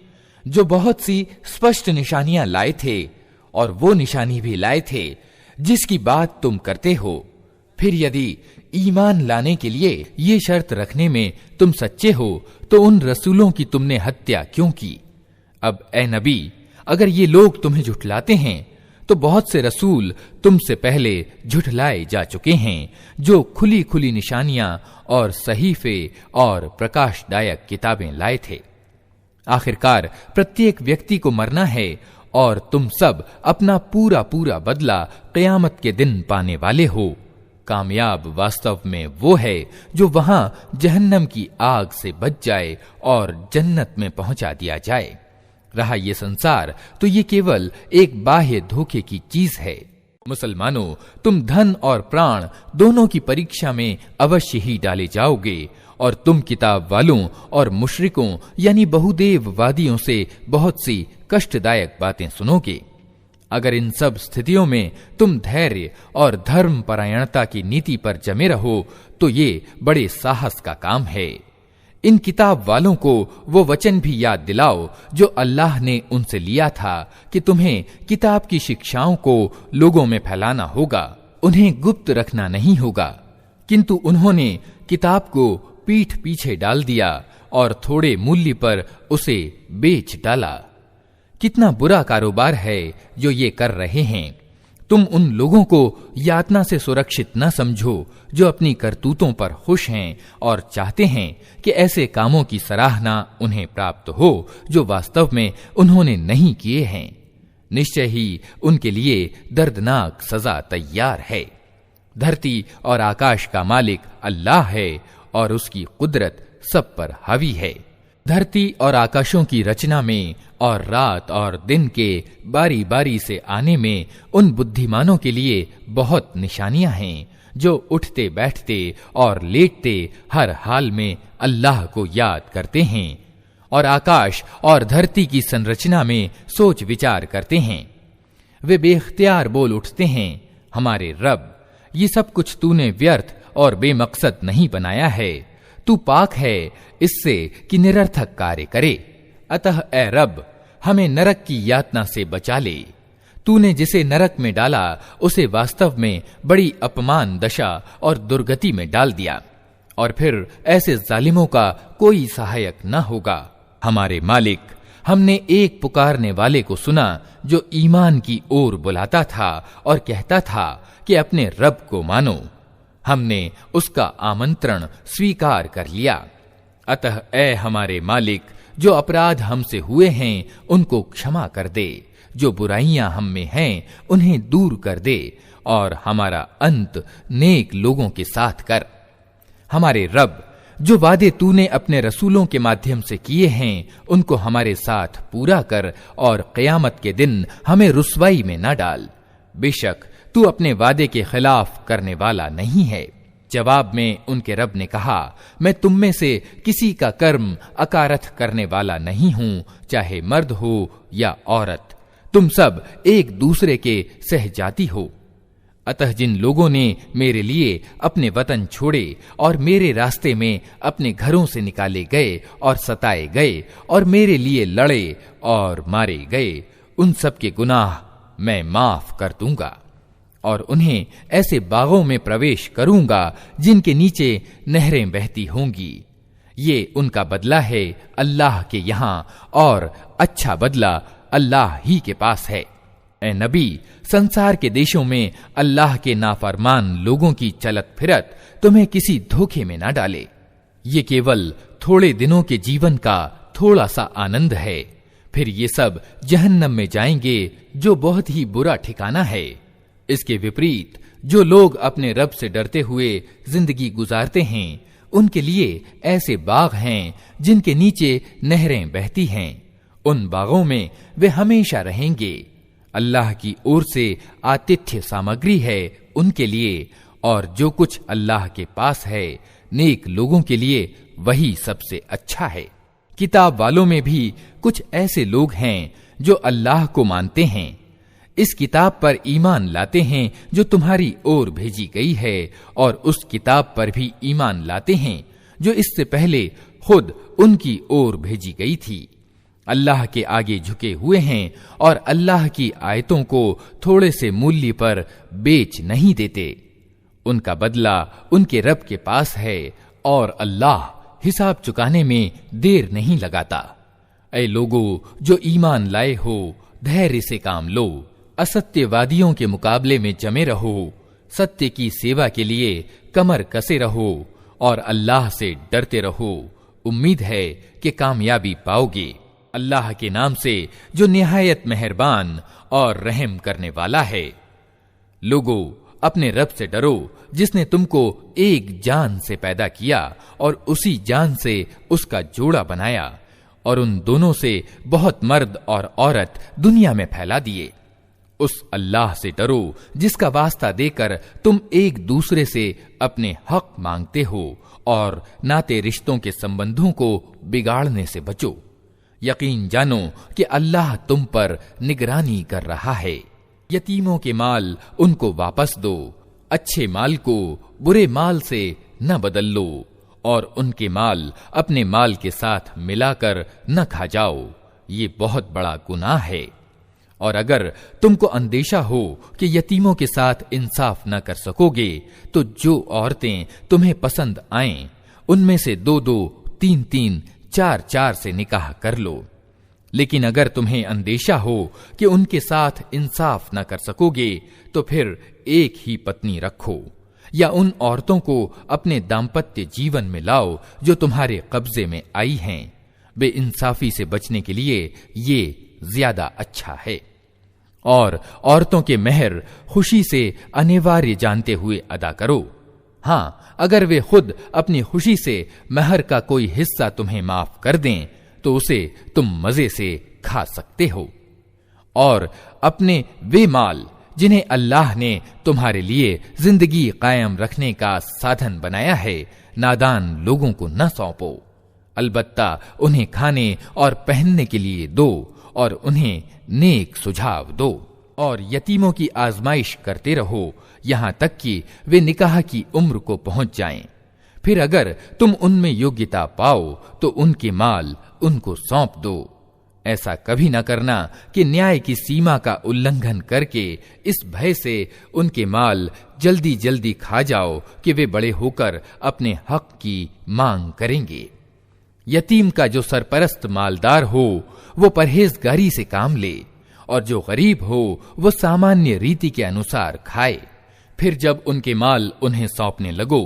जो बहुत सी स्पष्ट निशानियां लाए थे और वो निशानी भी लाए थे जिसकी बात तुम करते हो। फिर यदि ईमान लाने के लिए ये शर्त रखने में तुम सच्चे हो तो उन रसूलों की तुमने हत्या क्यों की? अब ए नबी, अगर ये लोग तुम्हें झुठलाते हैं तो बहुत से रसूल तुमसे पहले झुठलाए जा चुके हैं, जो खुली खुली निशानियां और सहीफे और प्रकाशदायक किताबें लाए थे। आखिरकार प्रत्येक व्यक्ति को मरना है और तुम सब अपना पूरा पूरा बदला क़यामत के दिन पाने वाले हो। कामयाब वास्तव में वो है जो वहां जहन्नम की आग से बच जाए और जन्नत में पहुंचा दिया जाए। रहा ये संसार तो ये केवल एक बाह्य धोखे की चीज है। मुसलमानों, तुम धन और प्राण दोनों की परीक्षा में अवश्य ही डाले जाओगे और तुम किताब वालों और मुशरिकों यानी बहुदेववादियों से बहुत सी कष्टदायक बातें सुनोगे। अगर इन सब स्थितियों में तुम धैर्य और धर्म परायणता की नीति पर जमे रहो तो ये बड़े साहस का काम है। इन किताब वालों को वो वचन भी याद दिलाओ जो अल्लाह ने उनसे लिया था कि तुम्हें किताब की शिक्षाओं को लोगों में फैलाना होगा, उन्हें गुप्त रखना नहीं होगा। किंतु उन्होंने किताब को पीठ पीछे डाल दिया और थोड़े मूल्य पर उसे बेच डाला। कितना बुरा कारोबार है जो ये कर रहे हैं। तुम उन लोगों को यातना से सुरक्षित न समझो जो अपनी करतूतों पर खुश हैं और चाहते हैं कि ऐसे कामों की सराहना उन्हें प्राप्त हो जो वास्तव में उन्होंने नहीं किए हैं। निश्चय ही उनके लिए दर्दनाक सजा तैयार है। धरती और आकाश का मालिक अल्लाह है और उसकी कुदरत सब पर हावी है। धरती और आकाशों की रचना में और रात और दिन के बारी बारी से आने में उन बुद्धिमानों के लिए बहुत निशानियां हैं जो उठते बैठते और लेटते हर हाल में अल्लाह को याद करते हैं और आकाश और धरती की संरचना में सोच विचार करते हैं। वे बेख्तियार बोल उठते हैं, हमारे रब, ये सब कुछ तूने व्यर्थ और बेमकसद नहीं बनाया है। तू पाक है इससे कि निरर्थक कार्य करे। अतः ए रब, हमें नरक की यातना से बचा ले। तूने जिसे नरक में डाला उसे वास्तव में बड़ी अपमान दशा और दुर्गति में डाल दिया और फिर ऐसे जालिमों का कोई सहायक न होगा। हमारे मालिक, हमने एक पुकारने वाले को सुना जो ईमान की ओर बुलाता था और कहता था कि अपने रब को मानो। हमने उसका आमंत्रण स्वीकार कर लिया। अतः ए हमारे मालिक, जो अपराध हमसे हुए हैं उनको क्षमा कर दे, जो बुराइयां हम में हैं उन्हें दूर कर दे और हमारा अंत नेक लोगों के साथ कर। हमारे रब, जो वादे तूने अपने रसूलों के माध्यम से किए हैं उनको हमारे साथ पूरा कर और क़यामत के दिन हमें रुसवाई में न डाल। बेशक तू अपने वादे के खिलाफ करने वाला नहीं है। जवाब में उनके रब ने कहा, मैं तुम में से किसी का कर्म अकारथ करने वाला नहीं हूं, चाहे मर्द हो या औरत। तुम सब एक दूसरे के सहजाती हो। अतः जिन लोगों ने मेरे लिए अपने वतन छोड़े और मेरे रास्ते में अपने घरों से निकाले गए और सताए गए और मेरे लिए लड़े और मारे गए, उन सब के गुनाह मैं माफ कर दूंगा और उन्हें ऐसे बागों में प्रवेश करूंगा जिनके नीचे नहरें बहती होंगी। ये उनका बदला है अल्लाह के यहाँ और अच्छा बदला अल्लाह ही के पास है। ए नबी, संसार के देशों में अल्लाह के नाफरमान लोगों की चलत फिरत तुम्हें किसी धोखे में न डाले। ये केवल थोड़े दिनों के जीवन का थोड़ा सा आनंद है, फिर ये सब जहन्नम में जाएंगे जो बहुत ही बुरा ठिकाना है। इसके विपरीत जो लोग अपने रब से डरते हुए जिंदगी गुजारते हैं उनके लिए ऐसे बाग हैं जिनके नीचे नहरें बहती हैं। उन बागों में वे हमेशा रहेंगे। अल्लाह की ओर से आतिथ्य सामग्री है उनके लिए और जो कुछ अल्लाह के पास है नेक लोगों के लिए वही सबसे अच्छा है। किताब वालों में भी कुछ ऐसे लोग हैं जो अल्लाह को मानते हैं, इस किताब पर ईमान लाते हैं जो तुम्हारी ओर भेजी गई है और उस किताब पर भी ईमान लाते हैं जो इससे पहले खुद उनकी ओर भेजी गई थी। अल्लाह के आगे झुके हुए हैं और अल्लाह की आयतों को थोड़े से मूल्य पर बेच नहीं देते। उनका बदला उनके रब के पास है और अल्लाह हिसाब चुकाने में देर नहीं लगाता। ऐ लोगो जो ईमान लाए हो, धैर्य से काम लो, असत्यवादियों के मुकाबले में जमे रहो, सत्य की सेवा के लिए कमर कसे रहो और अल्लाह से डरते रहो। उम्मीद है कि कामयाबी पाओगे। अल्लाह के नाम से जो निहायत मेहरबान और रहम करने वाला है। लोगो अपने रब से डरो जिसने तुमको एक जान से पैदा किया और उसी जान से उसका जोड़ा बनाया और उन दोनों से बहुत मर्द और औरत दुनिया में फैला दिए। उस अल्लाह से डरो जिसका वास्ता देकर तुम एक दूसरे से अपने हक मांगते हो और नाते रिश्तों के संबंधों को बिगाड़ने से बचो। यकीन जानो कि अल्लाह तुम पर निगरानी कर रहा है। यतीमों के माल उनको वापस दो, अच्छे माल को बुरे माल से न बदल लो और उनके माल अपने माल के साथ मिलाकर न खा जाओ, ये बहुत बड़ा गुनाह है। और अगर तुमको अंदेशा हो कि यतीमों के साथ इंसाफ न कर सकोगे तो जो औरतें तुम्हें पसंद आएं उनमें से 2-2, 3-3, 4-4 से निकाह कर लो। लेकिन अगर तुम्हें अंदेशा हो कि उनके साथ इंसाफ न कर सकोगे तो फिर एक ही पत्नी रखो या उन औरतों को अपने दाम्पत्य जीवन में लाओ जो तुम्हारे कब्जे में आई हैं। बेइंसाफी से बचने के लिए ये ज्यादा अच्छा है। और औरतों के मेहर खुशी से अनिवार्य जानते हुए अदा करो। हाँ, अगर वे खुद अपनी खुशी से मेहर का कोई हिस्सा तुम्हें माफ कर दें तो उसे तुम मजे से खा सकते हो। और अपने वे माल जिन्हें अल्लाह ने तुम्हारे लिए जिंदगी कायम रखने का साधन बनाया है, नादान लोगों को न सौंपो। अलबत्ता उन्हें खाने और पहनने के लिए दो और उन्हें नेक सुझाव दो। और यतीमों की आजमाइश करते रहो यहां तक कि वे निकाह की उम्र को पहुंच जाएं। फिर अगर तुम उनमें योग्यता पाओ तो उनके माल उनको सौंप दो। ऐसा कभी न करना कि न्याय की सीमा का उल्लंघन करके इस भय से उनके माल जल्दी जल्दी खा जाओ कि वे बड़े होकर अपने हक की मांग करेंगे। यतीम का जो सरपरस्त मालदार हो वो परहेजगारी से काम ले और जो गरीब हो वो सामान्य रीति के अनुसार खाए। फिर जब उनके माल उन्हें सौंपने लगो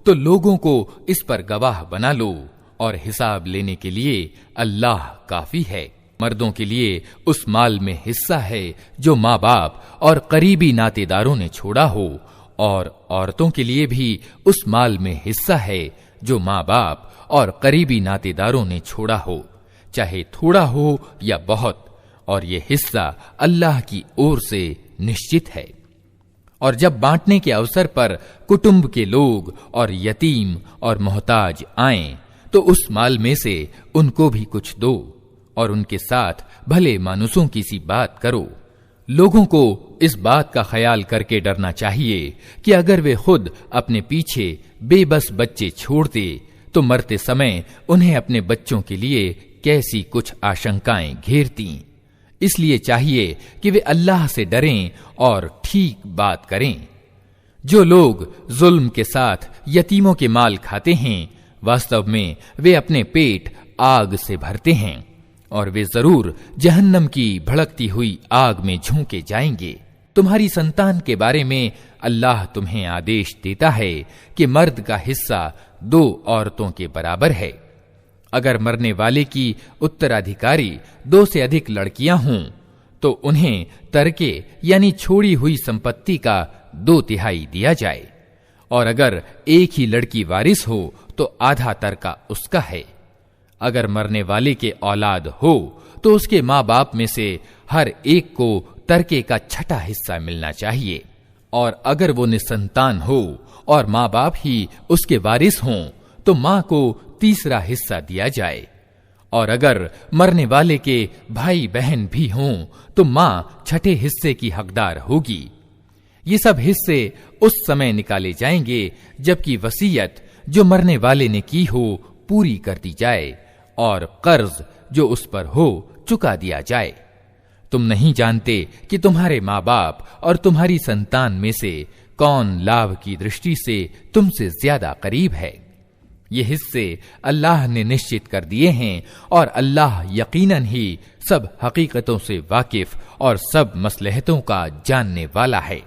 तो लोगों को इस पर गवाह बना लो और हिसाब लेने के लिए अल्लाह काफी है। मर्दों के लिए उस माल में हिस्सा है जो माँ बाप और करीबी नातेदारों ने छोड़ा हो और औरतों के लिए भी उस माल में हिस्सा है जो माँ बाप और करीबी नातेदारों ने छोड़ा हो, चाहे थोड़ा हो या बहुत, और ये हिस्सा अल्लाह की ओर से निश्चित है। और जब बांटने के अवसर पर कुटुंब के लोग और यतीम और मोहताज आएं तो उस माल में से उनको भी कुछ दो और उनके साथ भले मानुसों की सी बात करो। लोगों को इस बात का ख्याल करके डरना चाहिए कि अगर वे खुद अपने पीछे बेबस बच्चे छोड़ते तो मरते समय उन्हें अपने बच्चों के लिए कैसी कुछ आशंकाएं घेरती। इसलिए चाहिए कि वे अल्लाह से डरें और ठीक बात करें। जो लोग जुल्म के साथ यतीमों के माल खाते हैं वास्तव में वे अपने पेट आग से भरते हैं और वे जरूर जहन्नम की भड़कती हुई आग में झोंके जाएंगे। तुम्हारी संतान के बारे में अल्लाह तुम्हें आदेश देता है कि मर्द का हिस्सा 2 औरतों के बराबर है। अगर मरने वाले की उत्तराधिकारी 2 से अधिक लड़कियां हों तो उन्हें तरके यानी छोड़ी हुई संपत्ति का 2/3 दिया जाए, और अगर एक ही लड़की वारिस हो तो आधा तरका उसका है। अगर मरने वाले के औलाद हो तो उसके माँ बाप में से हर एक को तरके का 6ठा हिस्सा मिलना चाहिए, और अगर वो निसंतान हो और माँ बाप ही उसके वारिस हों तो माँ को 3रा हिस्सा दिया जाए, और अगर मरने वाले के भाई बहन भी हों तो माँ 6ठे हिस्से की हकदार होगी। ये सब हिस्से उस समय निकाले जाएंगे जबकि वसीयत जो मरने वाले ने की हो पूरी कर दी जाए और कर्ज जो उस पर हो चुका दिया जाए। तुम नहीं जानते कि तुम्हारे माँ बाप और तुम्हारी संतान में से कौन लाभ की दृष्टि से तुमसे ज्यादा करीब है। ये हिस्से अल्लाह ने निश्चित कर दिए हैं और अल्लाह यकीनन ही सब हकीकतों से वाकिफ और सब मसलहतों का जानने वाला है।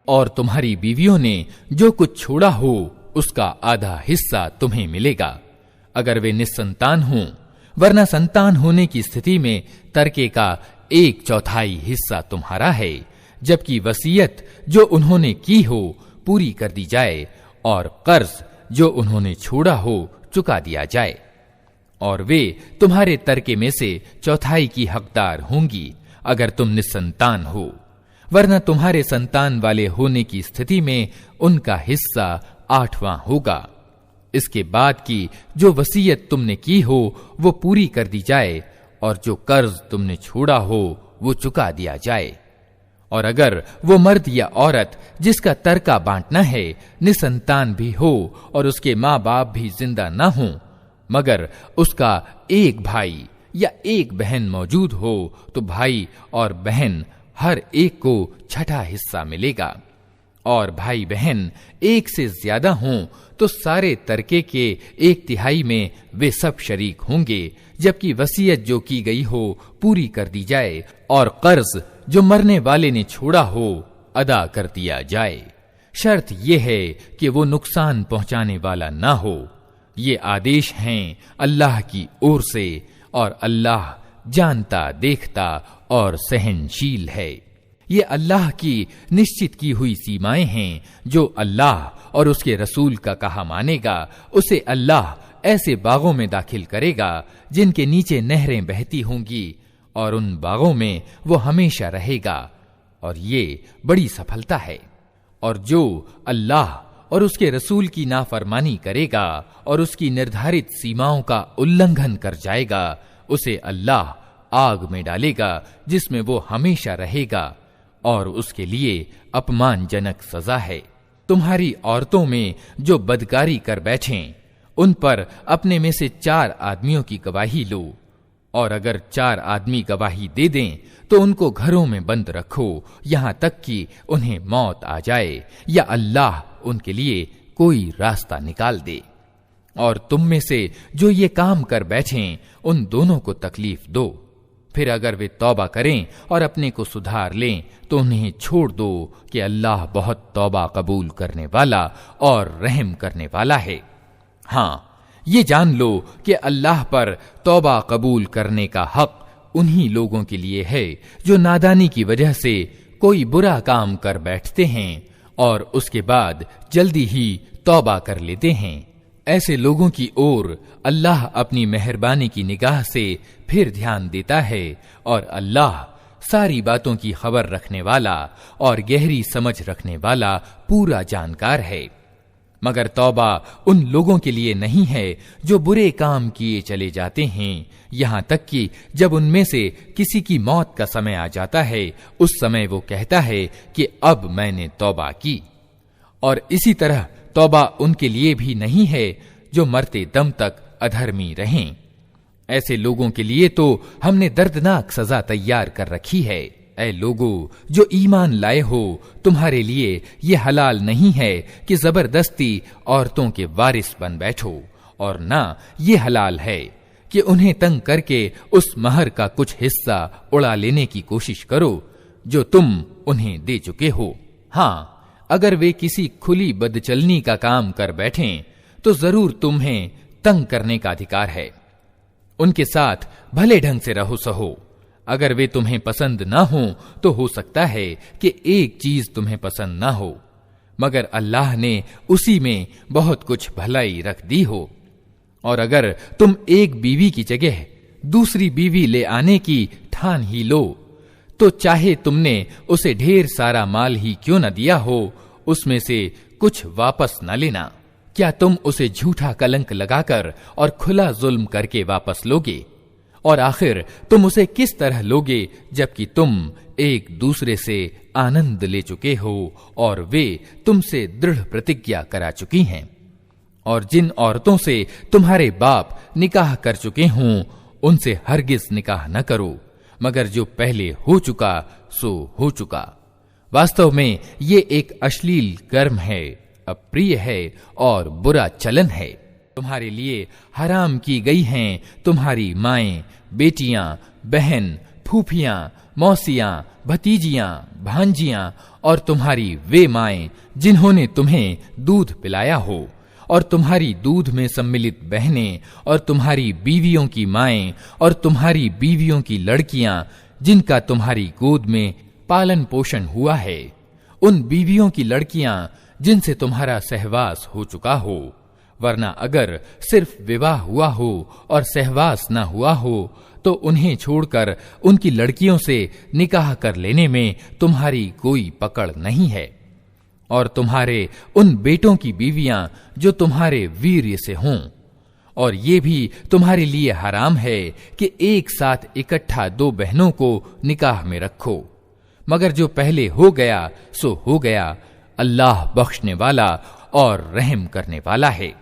और तुम्हारी बीवियों ने जो कुछ छोड़ा हो उसका आधा हिस्सा तुम्हें मिलेगा अगर वे निस्संतान हों, वरना संतान होने की स्थिति में तरके का 1/4 हिस्सा तुम्हारा है, जबकि वसीयत जो उन्होंने की हो पूरी कर दी जाए और कर्ज जो उन्होंने छोड़ा हो चुका दिया जाए। और वे तुम्हारे तरके में से 1/4 की हकदार होंगी अगर तुम निस्संतान हो, वरना तुम्हारे संतान वाले होने की स्थिति में उनका हिस्सा 8वां होगा। इसके बाद की जो वसीयत तुमने की हो वो पूरी कर दी जाए और जो कर्ज तुमने छोड़ा हो वो चुका दिया जाए। और अगर वो मर्द या औरत जिसका तरका बांटना है निसंतान भी हो और उसके माँ बाप भी जिंदा न हो, मगर उसका एक भाई या एक बहन मौजूद हो, तो भाई और बहन हर एक को 6ठा हिस्सा मिलेगा। और भाई बहन एक से ज्यादा हों तो सारे तरके के 1/3 में वे सब शरीक होंगे, जबकि वसीयत जो की गई हो पूरी कर दी जाए और कर्ज जो मरने वाले ने छोड़ा हो अदा कर दिया जाए। शर्त यह है कि वो नुकसान पहुंचाने वाला ना हो। ये आदेश हैं अल्लाह की ओर से और अल्लाह जानता देखता और सहनशील है। ये अल्लाह की निश्चित की हुई सीमाएं हैं। जो अल्लाह और उसके रसूल का कहा मानेगा उसे अल्लाह ऐसे बागों में दाखिल करेगा जिनके नीचे नहरें बहती होंगी और उन बागों में वो हमेशा रहेगा, और ये बड़ी सफलता है। और जो अल्लाह और उसके रसूल की नाफरमानी करेगा और उसकी निर्धारित सीमाओं का उल्लंघन कर जाएगा, उसे अल्लाह आग में डालेगा जिसमें वो हमेशा रहेगा, और उसके लिए अपमानजनक सजा है। तुम्हारी औरतों में जो बदकारी कर बैठें उन पर अपने में से 4 आदमियों की गवाही लो, और अगर 4 आदमी गवाही दे दें तो उनको घरों में बंद रखो यहां तक कि उन्हें मौत आ जाए या अल्लाह उनके लिए कोई रास्ता निकाल दे। और तुम में से जो ये काम कर बैठें उन दोनों को तकलीफ दो, फिर अगर वे तौबा करें और अपने को सुधार लें तो उन्हें छोड़ दो कि अल्लाह बहुत तौबा कबूल करने वाला और रहम करने वाला है। हाँ, ये जान लो कि अल्लाह पर तौबा कबूल करने का हक उन्हीं लोगों के लिए है जो नादानी की वजह से कोई बुरा काम कर बैठते हैं और उसके बाद जल्दी ही तौबा कर लेते हैं। ऐसे लोगों की ओर अल्लाह अपनी मेहरबानी की निगाह से फिर ध्यान देता है, और अल्लाह सारी बातों की खबर रखने वाला और गहरी समझ रखने वाला पूरा जानकार है। मगर तौबा उन लोगों के लिए नहीं है जो बुरे काम किए चले जाते हैं, यहां तक कि जब उनमें से किसी की मौत का समय आ जाता है उस समय वो कहता है कि अब मैंने तौबा की। और इसी तरह तौबा उनके लिए भी नहीं है जो मरते दम तक अधर्मी रहें। ऐसे लोगों के लिए तो हमने दर्दनाक सजा तैयार कर रखी है। ऐ लोगों जो ईमान लाए हो, तुम्हारे लिए ये हलाल नहीं है कि जबरदस्ती औरतों के वारिस बन बैठो, और ना ये हलाल है कि उन्हें तंग करके उस महर का कुछ हिस्सा उड़ा लेने की कोशिश करो जो तुम उन्हें दे चुके हो। हाँ, अगर वे किसी खुली बदचलनी का काम कर बैठें तो जरूर तुम्हें तंग करने का अधिकार है। उनके साथ भले ढंग से रहो सहो। अगर वे तुम्हें पसंद ना हो तो हो सकता है कि एक चीज तुम्हें पसंद ना हो, मगर अल्लाह ने उसी में बहुत कुछ भलाई रख दी हो। और अगर तुम एक बीवी की जगह दूसरी बीवी ले आने की ठान ही लो तो चाहे तुमने उसे ढेर सारा माल ही क्यों न दिया हो, उसमें से कुछ वापस न लेना। क्या तुम उसे झूठा कलंक लगाकर और खुला जुल्म करके वापस लोगे? और आखिर तुम उसे किस तरह लोगे जबकि तुम एक दूसरे से आनंद ले चुके हो और वे तुमसे दृढ़ प्रतिज्ञा करा चुकी हैं। और जिन औरतों से तुम्हारे बाप निकाह कर चुके हों उनसे हरगिज निकाह न करो, मगर जो पहले हो चुका सो हो चुका। वास्तव में ये एक अश्लील कर्म है, अप्रिय है और बुरा चलन है। तुम्हारे लिए हराम की गई हैं तुम्हारी माएं, बेटियां, बहन, फूफियां, मौसियां, भतीजियां, भांजियां और तुम्हारी वे माएं जिन्होंने तुम्हें दूध पिलाया हो, और तुम्हारी दूध में सम्मिलित बहनें, और तुम्हारी बीवियों की माएं, और तुम्हारी बीवियों की लड़कियां जिनका तुम्हारी गोद में पालन पोषण हुआ है, उन बीवियों की लड़कियां जिनसे तुम्हारा सहवास हो चुका हो। वरना अगर सिर्फ विवाह हुआ हो और सहवास न हुआ हो तो उन्हें छोड़कर उनकी लड़कियों से निकाह कर लेने में तुम्हारी कोई पकड़ नहीं है। और तुम्हारे उन बेटों की बीवियां जो तुम्हारे वीर्य से हों, और ये भी तुम्हारे लिए हराम है कि एक साथ इकट्ठा 2 बहनों को निकाह में रखो, मगर जो पहले हो गया सो हो गया। अल्लाह बख्शने वाला और रहम करने वाला है।